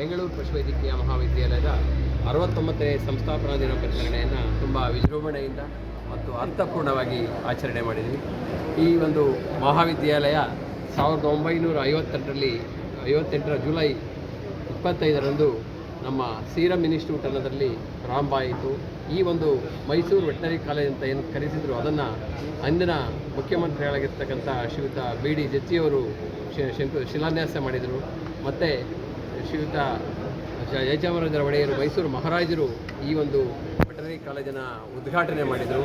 ಬೆಂಗಳೂರು ಪಶುವೈದ್ಯಕೀಯ ಮಹಾವಿದ್ಯಾಲಯದ 69ನೇ ಸಂಸ್ಥಾಪನಾ ದಿನಾಚರಣೆಯನ್ನು ತುಂಬ ವಿಜೃಂಭಣೆಯಿಂದ ಮತ್ತು ಅರ್ಥಪೂರ್ಣವಾಗಿ ಆಚರಣೆ ಮಾಡಿದ್ವಿ. ಈ ಒಂದು ಮಹಾವಿದ್ಯಾಲಯ 1958ರ ಜುಲೈ 25ರಂದು ನಮ್ಮ ಸೀರಮ್ ಇನ್ಸ್ಟಿಟ್ಯೂಟ್ ಅನ್ನೋದರಲ್ಲಿ ಪ್ರಾರಂಭ ಆಯಿತು. ಈ ಒಂದು ಮೈಸೂರು ವೆಟನರಿ ಕಾಲೇಜ್ ಅಂತ ಏನು ಕರೆಸಿದ್ರು, ಅದನ್ನು ಅಂದಿನ ಮುಖ್ಯಮಂತ್ರಿಗಳಾಗಿರ್ತಕ್ಕಂಥ ಶ್ರೀಯುತ ಬಿ ಡಿ ಜತ್ತಿಯವರು ಶಿಲಾನ್ಯಾಸ ಮಾಡಿದರು. ಮತ್ತು ಶ್ರೀಯುತ ಜಯಚಾಮರಾಜರ ಒಡೆಯರು ಮೈಸೂರು ಮಹಾರಾಜರು ಈ ಒಂದು ವೆಟನರಿ ಕಾಲೇಜನ್ನು ಉದ್ಘಾಟನೆ ಮಾಡಿದರು.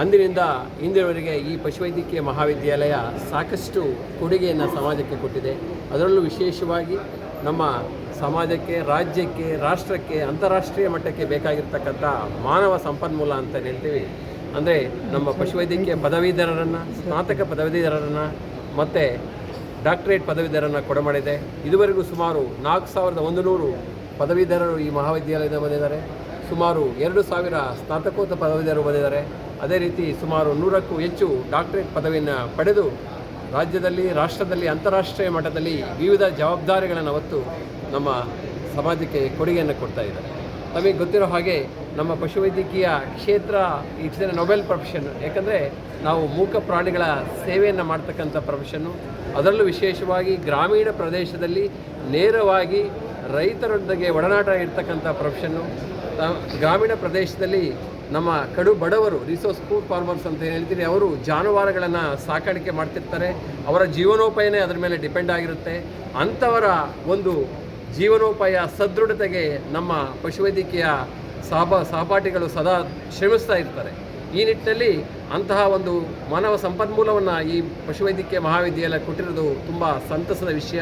ಅಂದಿನಿಂದ ಇಂದಿನವರೆಗೆ ಈ ಪಶುವೈದ್ಯಕೀಯ ಮಹಾವಿದ್ಯಾಲಯ ಸಾಕಷ್ಟು ಕೊಡುಗೆಯನ್ನು ಸಮಾಜಕ್ಕೆ ಕೊಟ್ಟಿದೆ. ಅದರಲ್ಲೂ ವಿಶೇಷವಾಗಿ ನಮ್ಮ ಸಮಾಜಕ್ಕೆ, ರಾಜ್ಯಕ್ಕೆ, ರಾಷ್ಟ್ರಕ್ಕೆ, ಅಂತಾರಾಷ್ಟ್ರೀಯ ಮಟ್ಟಕ್ಕೆ ಬೇಕಾಗಿರ್ತಕ್ಕಂಥ ಮಾನವ ಸಂಪನ್ಮೂಲ ಅಂತ ಹೇಳ್ತೀವಿ. ಅಂದರೆ ನಮ್ಮ ಪಶುವೈದ್ಯಕೀಯ ಪದವೀಧರರನ್ನು, ಸ್ನಾತಕ ಪದವೀಧರರನ್ನು ಮತ್ತು ಡಾಕ್ಟರೇಟ್ ಪದವೀಧರರನ್ನು ಕೊಡಮಾಡಿದೆ. ಇದುವರೆಗೂ ಸುಮಾರು 4100 ಪದವೀಧರರು ಈ ಮಹಾವಿದ್ಯಾಲಯದ ಬಂದಿದ್ದಾರೆ. ಸುಮಾರು 2000 ಸ್ನಾತಕೋತ್ತರ ಪದವೀಧರರು ಬಂದಿದ್ದಾರೆ. ಅದೇ ರೀತಿ ಸುಮಾರು 100ಕ್ಕೂ ಹೆಚ್ಚು ಡಾಕ್ಟರೇಟ್ ಪದವಿಯನ್ನು ಪಡೆದು ರಾಜ್ಯದಲ್ಲಿ, ರಾಷ್ಟ್ರದಲ್ಲಿ, ಅಂತಾರಾಷ್ಟ್ರೀಯ ಮಟ್ಟದಲ್ಲಿ ವಿವಿಧ ಜವಾಬ್ದಾರಿಗಳನ್ನು ಹೊತ್ತು ನಮ್ಮ ಸಮಾಜಕ್ಕೆ ಕೊಡುಗೆಯನ್ನು ಕೊಡ್ತಾ ಇದ್ದಾರೆ. ತಮಗೆ ಗೊತ್ತಿರೋ ಹಾಗೆ ನಮ್ಮ ಪಶುವೈದ್ಯಕೀಯ ಕ್ಷೇತ್ರ ಇಟ್ಸ್ ಎ ನೊಬೆಲ್ ಪ್ರೊಫೆಷನ್. ಯಾಕಂದರೆ ನಾವು ಮೂಕ ಪ್ರಾಣಿಗಳ ಸೇವೆಯನ್ನು ಮಾಡ್ತಕ್ಕಂಥ ಪ್ರೊಫೆಷನ್ನು. ಅದರಲ್ಲೂ ವಿಶೇಷವಾಗಿ ಗ್ರಾಮೀಣ ಪ್ರದೇಶದಲ್ಲಿ ನೇರವಾಗಿ ರೈತರೊಂದಿಗೆ ಒಡನಾಟ ಇರ್ತಕ್ಕಂಥ ಪ್ರೊಫೆಷನ್ನು. ಗ್ರಾಮೀಣ ಪ್ರದೇಶದಲ್ಲಿ ನಮ್ಮ ಕಡು ಬಡವರು, ರಿಸೋರ್ಸ್ ಪೂರ್ ಫಾರ್ಮರ್ಸ್ ಅಂತ ಹೇಳ್ತೀವಿ, ಅವರು ಜಾನುವಾರುಗಳನ್ನು ಸಾಕಾಣಿಕೆ ಮಾಡ್ತಿರ್ತಾರೆ. ಅವರ ಜೀವನೋಪಾಯನೇ ಅದರ ಮೇಲೆ ಡಿಪೆಂಡ್ ಆಗಿರುತ್ತೆ. ಅಂಥವರ ಒಂದು ಜೀವನೋಪಾಯ ಸದೃಢತೆಗೆ ನಮ್ಮ ಪಶುವೈದ್ಯಕೀಯ ಸಹಪಾಠಿಗಳು ಸದಾ ಶ್ರಮಿಸ್ತಾ ಇರ್ತಾರೆ. ಈ ನಿಟ್ಟಿನಲ್ಲಿ ಅಂತಹ ಒಂದು ಮಾನವ ಸಂಪನ್ಮೂಲವನ್ನು ಈ ಪಶುವೈದ್ಯಕೀಯ ಮಹಾವಿದ್ಯಾಲಯ ಕೊಟ್ಟಿರೋದು ತುಂಬ ಸಂತಸದ ವಿಷಯ.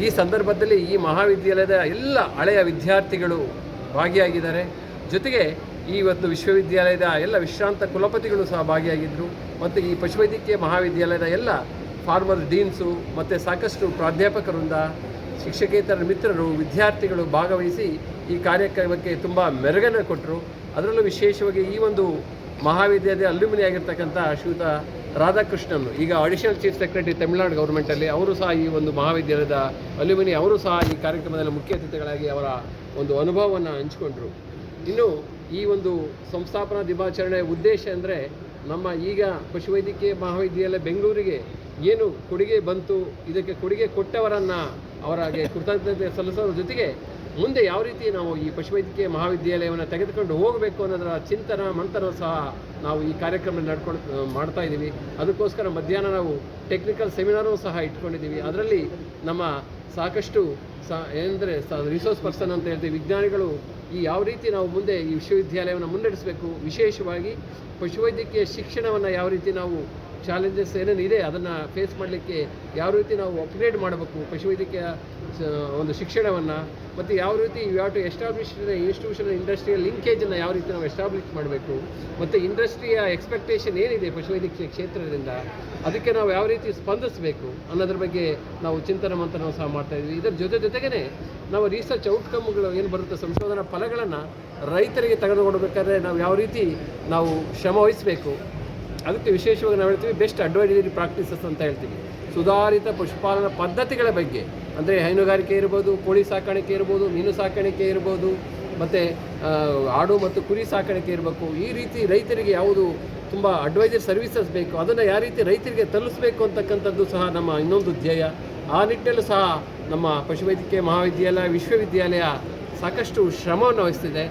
ಈ ಸಂದರ್ಭದಲ್ಲಿ ಈ ಮಹಾವಿದ್ಯಾಲಯದ ಎಲ್ಲ ಹಳೆಯ ವಿದ್ಯಾರ್ಥಿಗಳು ಭಾಗಿಯಾಗಿದ್ದಾರೆ. ಜೊತೆಗೆ ಈ ಒಂದು ವಿಶ್ವವಿದ್ಯಾಲಯದ ಎಲ್ಲ ವಿಶ್ರಾಂತ ಕುಲಪತಿಗಳು ಸಹ ಭಾಗಿಯಾಗಿದ್ದರು. ಮತ್ತು ಈ ಪಶುವೈದ್ಯಕೀಯ ಮಹಾವಿದ್ಯಾಲಯದ ಎಲ್ಲ ಫಾರ್ಮರ್ ಡೀನ್ಸು ಮತ್ತು ಸಾಕಷ್ಟು ಪ್ರಾಧ್ಯಾಪಕರಿಂದ, ಶಿಕ್ಷಕೇತರ ಮಿತ್ರರು, ವಿದ್ಯಾರ್ಥಿಗಳು ಭಾಗವಹಿಸಿ ಈ ಕಾರ್ಯಕ್ರಮಕ್ಕೆ ತುಂಬ ಮೆರುಗನ್ನು ಕೊಟ್ಟರು. ಅದರಲ್ಲೂ ವಿಶೇಷವಾಗಿ ಈ ಒಂದು ಮಹಾವಿದ್ಯಾಲಯದ ಅಲ್ಯುಮಿನಿ ಆಗಿರ್ತಕ್ಕಂಥ ಶ್ರೀಯುತ ರಾಧಾಕೃಷ್ಣನ್, ಈಗ ಅಡಿಷನಲ್ ಚೀಫ್ ಸೆಕ್ರೆಟರಿ ತಮಿಳುನಾಡು ಗೌರ್ಮೆಂಟಲ್ಲಿ, ಅವರು ಸಹ ಈ ಒಂದು ಮಹಾವಿದ್ಯಾಲಯದ ಅಲ್ಯುಮಿನಿ, ಅವರು ಸಹ ಈ ಕಾರ್ಯಕ್ರಮದಲ್ಲಿ ಮುಖ್ಯ ಅತಿಥಿಗಳಾಗಿ ಅವರ ಒಂದು ಅನುಭವವನ್ನು ಹಂಚಿಕೊಂಡ್ರು. ಇನ್ನು ಈ ಒಂದು ಸಂಸ್ಥಾಪನಾ ದಿನಾಚರಣೆ ಉದ್ದೇಶ ಅಂದರೆ ನಮ್ಮ ಈಗ ಪಶುವೈದ್ಯಕೀಯ ಮಹಾವಿದ್ಯಾಲಯ ಬೆಂಗಳೂರಿಗೆ ಏನು ಕೊಡುಗೆ ಬಂತು, ಇದಕ್ಕೆ ಕೊಡುಗೆ ಕೊಟ್ಟವರನ್ನು ಅವರಿಗೆ ಕೃತಜ್ಞತೆ ಸಲ್ಲಿಸೋದ್ರ ಜೊತೆಗೆ ಮುಂದೆ ಯಾವ ರೀತಿ ನಾವು ಈ ಪಶುವೈದ್ಯಕೀಯ ಮಹಾವಿದ್ಯಾಲಯವನ್ನು ತೆಗೆದುಕೊಂಡು ಹೋಗಬೇಕು ಅನ್ನೋದರ ಚಿಂತನ ಮಂಥನ ಸಹ ನಾವು ಈ ಕಾರ್ಯಕ್ರಮ ಮಾಡ್ತಾ ಇದ್ದೀವಿ. ಅದಕ್ಕೋಸ್ಕರ ಮಧ್ಯಾಹ್ನ ನಾವು ಟೆಕ್ನಿಕಲ್ ಸೆಮಿನಾರು ಸಹ ಇಟ್ಕೊಂಡಿದ್ದೀವಿ. ಅದರಲ್ಲಿ ನಮ್ಮ ಸಾಕಷ್ಟು ಏನಂದರೆ ರಿಸೋರ್ಸ್ ಪರ್ಸನ್ ಅಂತ ಹೇಳ್ತೀವಿ, ವಿಜ್ಞಾನಿಗಳು ಈ ಯಾವ ರೀತಿ ನಾವು ಮುಂದೆ ಈ ವಿಶ್ವವಿದ್ಯಾಲಯವನ್ನು ಮುನ್ನಡೆಸಬೇಕು, ವಿಶೇಷವಾಗಿ ಪಶುವೈದ್ಯಕೀಯ ಶಿಕ್ಷಣವನ್ನು ಯಾವ ರೀತಿ ನಾವು ಚಾಲೆಂಜಸ್ ಏನೇನಿದೆ ಅದನ್ನು ಫೇಸ್ ಮಾಡಲಿಕ್ಕೆ ಯಾವ ರೀತಿ ನಾವು ಅಪ್ಗ್ರೇಡ್ ಮಾಡಬೇಕು ಪಶುವೈದ್ಯಕೀಯ ಒಂದು ಶಿಕ್ಷಣವನ್ನು, ಮತ್ತು ಯಾವ ರೀತಿ ಟು ಎಸ್ಟಾಬ್ಲಿಷ್ ಇನ್ಸ್ಟಿಟ್ಯೂಷನ್ ಇಂಡಸ್ಟ್ರಿಯಲ್ ಲಿಂಕೇಜನ್ನು ಯಾವ ರೀತಿ ನಾವು ಎಸ್ಟಾಬ್ಲಿಷ್ ಮಾಡಬೇಕು, ಮತ್ತು ಇಂಡಸ್ಟ್ರಿಯ ಎಕ್ಸ್ಪೆಕ್ಟೇಷನ್ ಏನಿದೆ ಪಶುವೈದ್ಯಕೀಯ ಕ್ಷೇತ್ರದಿಂದ ಅದಕ್ಕೆ ನಾವು ಯಾವ ರೀತಿ ಸ್ಪಂದಿಸಬೇಕು ಅನ್ನೋದ್ರ ಬಗ್ಗೆ ನಾವು ಚಿಂತನ ಮಂಥನ ಸಹ ಮಾಡ್ತಾಯಿದ್ವಿ. ಇದರ ಜೊತೆಗೇ ನಾವು ರಿಸರ್ಚ್ ಔಟ್ಕಮ್ಗಳು ಏನು ಬರುತ್ತೆ, ಸಂಶೋಧನಾ ಫಲಗಳನ್ನು ರೈತರಿಗೆ ತೆಗೆದುಕೊಡ್ಬೇಕಾದ್ರೆ ನಾವು ಯಾವ ರೀತಿ ನಾವು ಶ್ರಮ ವಹಿಸಬೇಕು, ಅದಕ್ಕೆ ವಿಶೇಷವಾಗಿ ನಾವು ಹೇಳ್ತೀವಿ ಬೆಸ್ಟ್ ಅಡ್ವೈಸರಿ ಪ್ರಾಕ್ಟೀಸಸ್ ಅಂತ ಹೇಳ್ತೀವಿ. ಸುಧಾರಿತ ಪಶುಪಾಲನಾ ಪದ್ಧತಿಗಳ ಬಗ್ಗೆ, ಅಂದರೆ ಹೈನುಗಾರಿಕೆ ಇರ್ಬೋದು, ಕೋಳಿ ಸಾಕಾಣಿಕೆ ಇರ್ಬೋದು, ಮೀನು ಸಾಕಾಣಿಕೆ ಇರ್ಬೋದು, ಮತ್ತು ಆಡು ಮತ್ತು ಕುರಿ ಸಾಕಾಣಿಕೆ ಇರಬೇಕು. ಈ ರೀತಿ ರೈತರಿಗೆ ಯಾವುದು ತುಂಬ ಅಡ್ವೈಸರಿ ಸರ್ವಿಸಸ್ ಬೇಕು, ಅದನ್ನು ಯಾವ ರೀತಿ ರೈತರಿಗೆ ತಲುಪಿಸಬೇಕು ಅಂತಕ್ಕಂಥದ್ದು ಸಹ ನಮ್ಮ ಇನ್ನೊಂದು ಧ್ಯೇಯ. ಆ ನಿಟ್ಟಿನಲ್ಲೂ ಸಹ ನಮ್ಮ ಪಶುವೈದ್ಯಕೀಯ ಮಹಾವಿದ್ಯಾಲಯ, ವಿಶ್ವವಿದ್ಯಾಲಯ ಸಾಕಷ್ಟು ಶ್ರಮವನ್ನು ವಹಿಸ್ತಿದೆ.